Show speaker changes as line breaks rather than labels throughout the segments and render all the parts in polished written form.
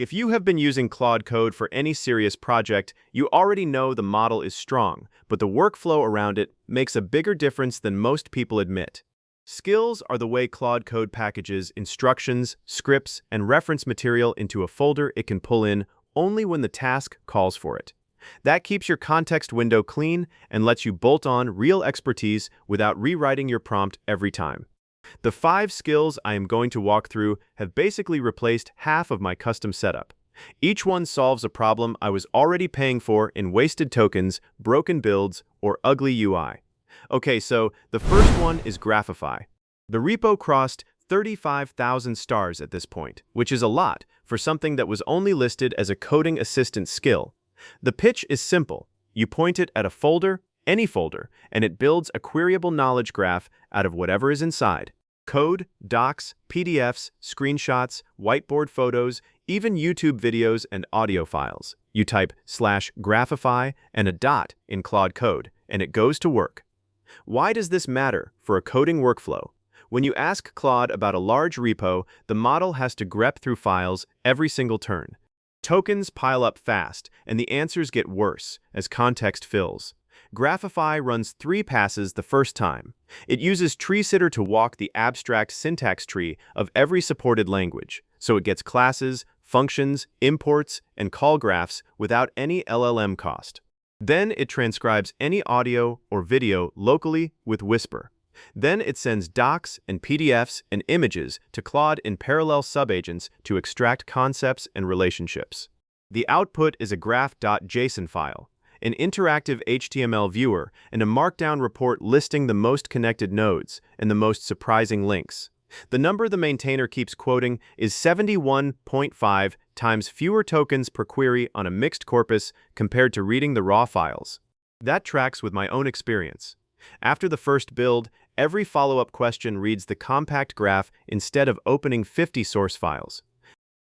If you have been using Claude Code for any serious project, you already know the model is strong, but the workflow around it makes a bigger difference than most people admit. Skills are the way Claude Code packages instructions, scripts, and reference material into a folder it can pull in only when the task calls for it. That keeps your context window clean and lets you bolt on real expertise without rewriting your prompt every time. The 5 skills I am going to walk through have basically replaced half of my custom setup. Each one solves a problem I was already paying for in wasted tokens, broken builds, or ugly UI. Okay, so the first one is Graphify. The repo crossed 35,000 stars at this point, which is a lot for something that was only listed as a coding assistant skill. The pitch is simple. You point it at a folder, any folder, and it builds a queryable knowledge graph out of whatever is inside. Code, docs, PDFs, screenshots, whiteboard photos, even YouTube videos and audio files. You type /Graphify and a dot in Claude Code, and it goes to work. Why does this matter for a coding workflow? When you ask Claude about a large repo, the model has to grep through files every single turn. Tokens pile up fast, and the answers get worse as context fills. Graphify runs 3 passes the first time. It uses TreeSitter to walk the abstract syntax tree of every supported language, so it gets classes, functions, imports, and call graphs without any LLM cost. Then it transcribes any audio or video locally with Whisper. Then it sends docs and PDFs and images to Claude in parallel subagents to extract concepts and relationships. The output is a graph.json file, an interactive HTML viewer, and a markdown report listing the most connected nodes and the most surprising links. The number the maintainer keeps quoting is 71.5 times fewer tokens per query on a mixed corpus compared to reading the raw files. That tracks with my own experience. After the first build, every follow-up question reads the compact graph instead of opening 50 source files.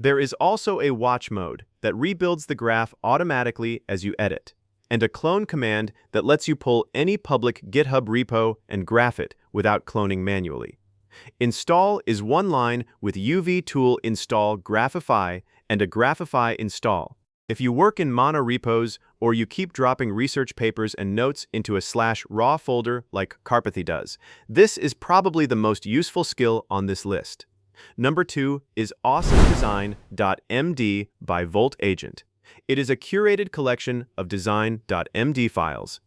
There is also a watch mode that rebuilds the graph automatically as you edit, and a clone command that lets you pull any public GitHub repo and graph it without cloning manually. Install is one line with UV tool install Graphify and a Graphify install. If you work in mono repos or you keep dropping research papers and notes into a /raw folder like Carpathy does, this is probably the most useful skill on this list. Number 2 is Awesome Design.md by Volt Agent. It is a curated collection of Design.md files.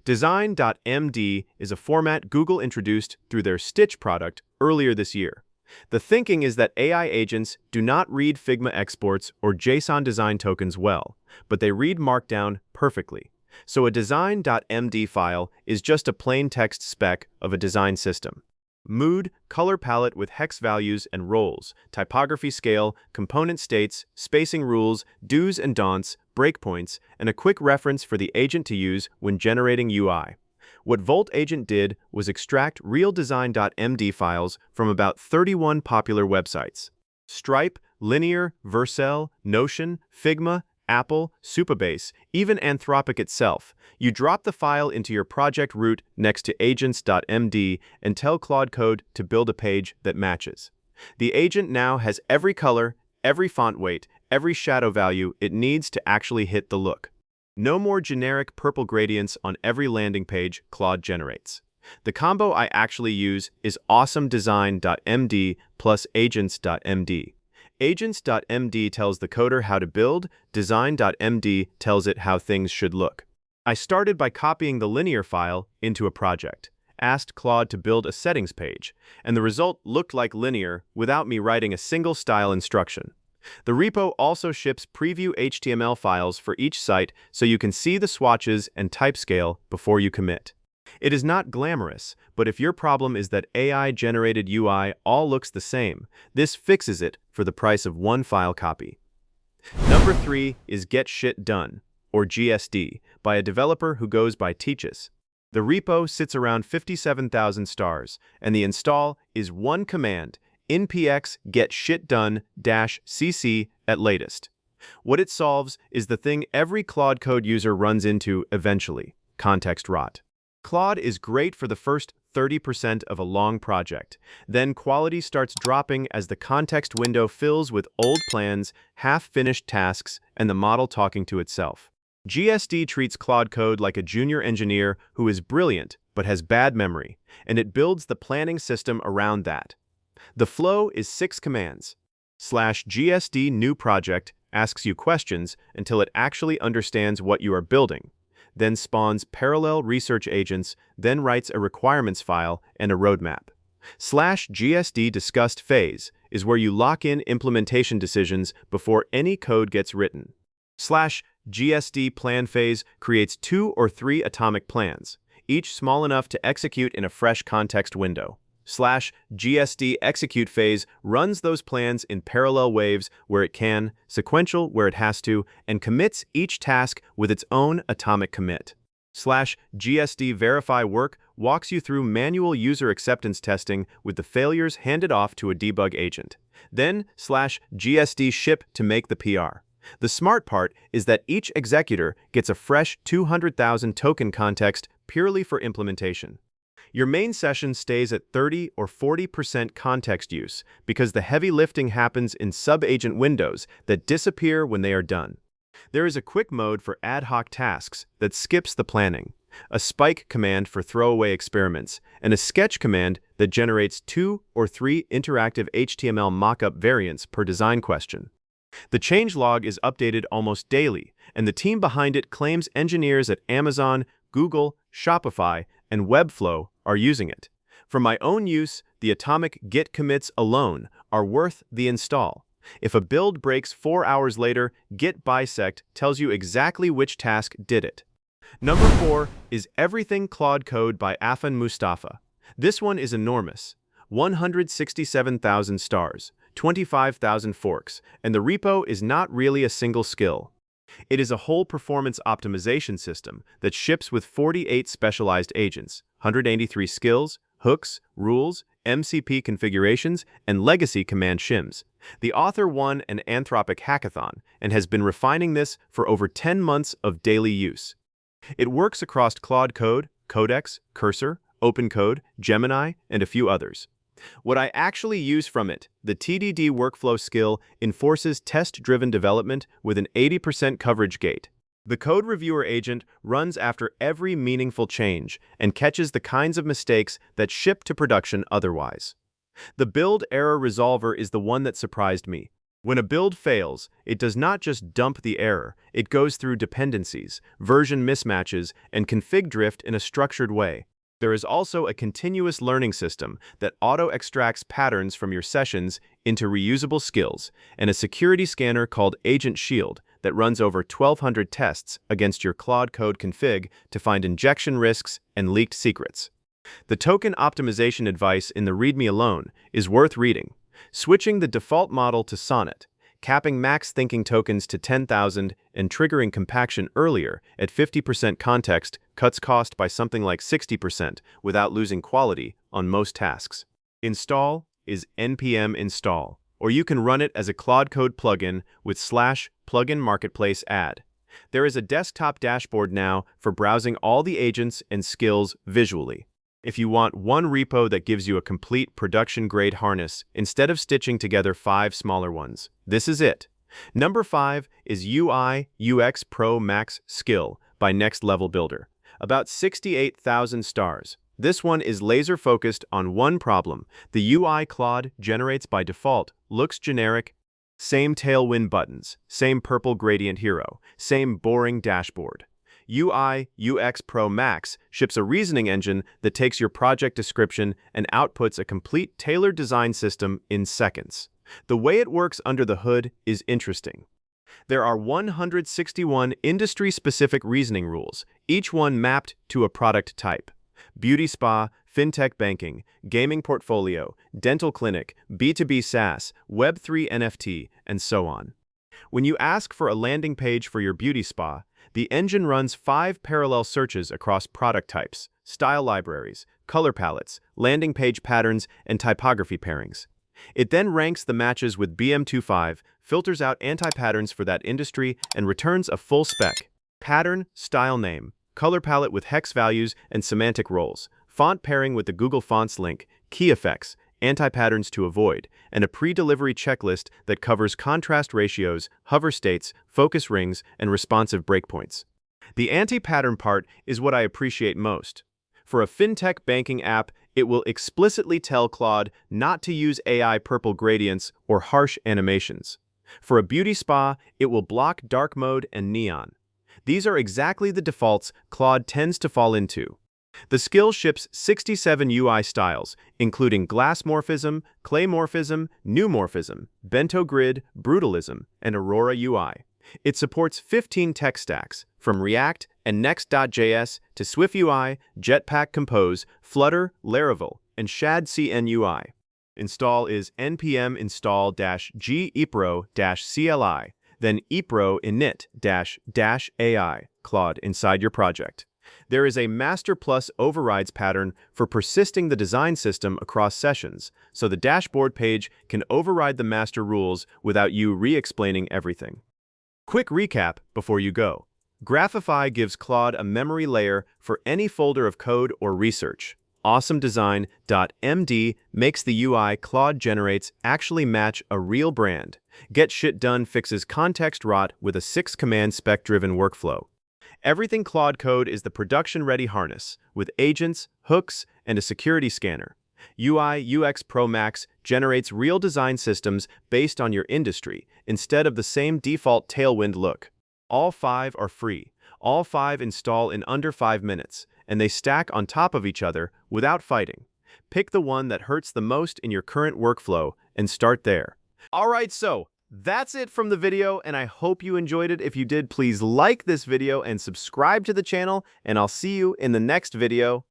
Design.md is a format Google introduced through their Stitch product earlier this year. The thinking is that AI agents do not read Figma exports or JSON design tokens well, but they read Markdown perfectly. So a Design.md file is just a plain text spec of a design system. Mood, color palette with hex values and roles, typography scale, component states, spacing rules, do's and don'ts, breakpoints, and a quick reference for the agent to use when generating UI. What Volt Agent did was extract real Design.md files from about 31 popular websites. Stripe, Linear, Vercel, Notion, Figma, Apple, Supabase, even Anthropic itself. You drop the file into your project root next to agents.md and tell Claude Code to build a page that matches. The agent now has every color, every font weight, every shadow value it needs to actually hit the look. No more generic purple gradients on every landing page Claude generates. The combo I actually use is Awesome Design.md plus agents.md. Agents.md tells the coder how to build, Design.md tells it how things should look. I started by copying the linear file into a project, asked Claude to build a settings page, and the result looked like linear without me writing a single style instruction. The repo also ships preview HTML files for each site so you can see the swatches and type scale before you commit. It is not glamorous, but if your problem is that AI-generated UI all looks the same, this fixes it for the price of one file copy. Number 3 is Get Shit Done, or GSD, by a developer who goes by Teachus. The repo sits around 57,000 stars, and the install is one command, npx get shit done -cc at latest. What it solves is the thing every Claude Code user runs into eventually, context rot. Claude is great for the first 30% of a long project. Then quality starts dropping as the context window fills with old plans, half-finished tasks, and the model talking to itself. GSD treats Claude Code like a junior engineer who is brilliant but has bad memory, and it builds the planning system around that. The flow is 6 commands. /GSD new project asks you questions until it actually understands what you are building, then spawns parallel research agents, then writes a requirements file and a roadmap. /GSD discussed phase is where you lock in implementation decisions before any code gets written. /GSD plan phase creates 2 or 3 atomic plans, each small enough to execute in a fresh context window. /GSD execute phase runs those plans in parallel waves where it can, sequential where it has to, and commits each task with its own atomic commit. /GSD verify work walks you through manual user acceptance testing with the failures handed off to a debug agent. Then /GSD ship to make the PR. The smart part is that each executor gets a fresh 200,000 token context purely for implementation. Your main session stays at 30 or 40% context use because the heavy lifting happens in sub-agent windows that disappear when they are done. There is a quick mode for ad hoc tasks that skips the planning, a spike command for throwaway experiments, and a sketch command that generates 2 or 3 interactive HTML mockup variants per design question. The changelog is updated almost daily, and the team behind it claims engineers at Amazon, Google, Shopify, and Webflow are using it. For my own use, the atomic git commits alone are worth the install. If a build breaks 4 hours later, git bisect tells you exactly which task did it. Number 4 is Everything Claude Code by Afan Mustafa. This one is enormous. 167,000 stars, 25,000 forks, and the repo is not really a single skill. It is a whole performance optimization system that ships with 48 specialized agents, 183 skills, hooks, rules, MCP configurations, and legacy command shims. The author won an Anthropic hackathon and has been refining this for over 10 months of daily use. It works across Claude Code, Codex, Cursor, OpenCode, Gemini, and a few others. What I actually use from it, the TDD workflow skill, enforces test-driven development with an 80% coverage gate. The code reviewer agent runs after every meaningful change and catches the kinds of mistakes that ship to production otherwise. The build error resolver is the one that surprised me. When a build fails, it does not just dump the error, it goes through dependencies, version mismatches, and config drift in a structured way. There is also a continuous learning system that auto-extracts patterns from your sessions into reusable skills, and a security scanner called Agent Shield that runs over 1,200 tests against your Claude Code config to find injection risks and leaked secrets. The token optimization advice in the README alone is worth reading. Switching the default model to Sonnet, capping max thinking tokens to 10,000, and triggering compaction earlier at 50% context cuts cost by something like 60% without losing quality on most tasks. Install is npm install, or you can run it as a Claude Code plugin with /plugin marketplace add. There is a desktop dashboard now for browsing all the agents and skills visually. If you want one repo that gives you a complete production-grade harness instead of stitching together 5 smaller ones, this is it. Number 5 is UI UX Pro Max Skill by Next Level Builder. About 68,000 stars. This one is laser-focused on one problem. The UI Claude generates by default looks generic. Same tailwind buttons, same purple gradient hero, same boring dashboard. UI UX Pro Max ships a reasoning engine that takes your project description and outputs a complete tailored design system in seconds. The way it works under the hood is interesting. There are 161 industry-specific reasoning rules, each one mapped to a product type. Beauty spa, fintech banking, gaming portfolio, dental clinic, B2B SaaS, Web3 NFT, and so on. When you ask for a landing page for your beauty spa, the engine runs 5 parallel searches across product types, style libraries, color palettes, landing page patterns, and typography pairings. It then ranks the matches with BM25, filters out anti-patterns for that industry, and returns a full spec. Pattern, style name, color palette with hex values and semantic roles, font pairing with the Google Fonts link, key effects, anti-patterns to avoid, and a pre-delivery checklist that covers contrast ratios, hover states, focus rings, and responsive breakpoints. The anti-pattern part is what I appreciate most. For a fintech banking app, it will explicitly tell Claude not to use AI purple gradients or harsh animations. For a beauty spa, it will block dark mode and neon. These are exactly the defaults Claude tends to fall into. The skill ships 67 UI styles, including glass morphism, clay morphism, new morphism, bento grid, brutalism, and Aurora UI. It supports 15 tech stacks, from React and Next.js to SwiftUI, Jetpack Compose, Flutter, Laravel, and Shad-CN UI. Install is npm install-g epro-cli, then epro init-ai Claude inside your project. There is a master plus overrides pattern for persisting the design system across sessions, so the dashboard page can override the master rules without you re-explaining everything. Quick recap before you go. Graphify gives Claude a memory layer for any folder of code or research. Awesome Design.md makes the UI Claude generates actually match a real brand. Get Shit Done fixes context rot with a 6-command spec-driven workflow. Everything Claude Code is the production-ready harness, with agents, hooks, and a security scanner. UI UX Pro Max generates real design systems based on your industry, instead of the same default Tailwind look. All 5 are free. All 5 install in under 5 minutes, and they stack on top of each other without fighting. Pick the one that hurts the most in your current workflow and start there. Alright, so that's it from the video, and I hope you enjoyed it. If you did, please like this video and subscribe to the channel, and I'll see you in the next video.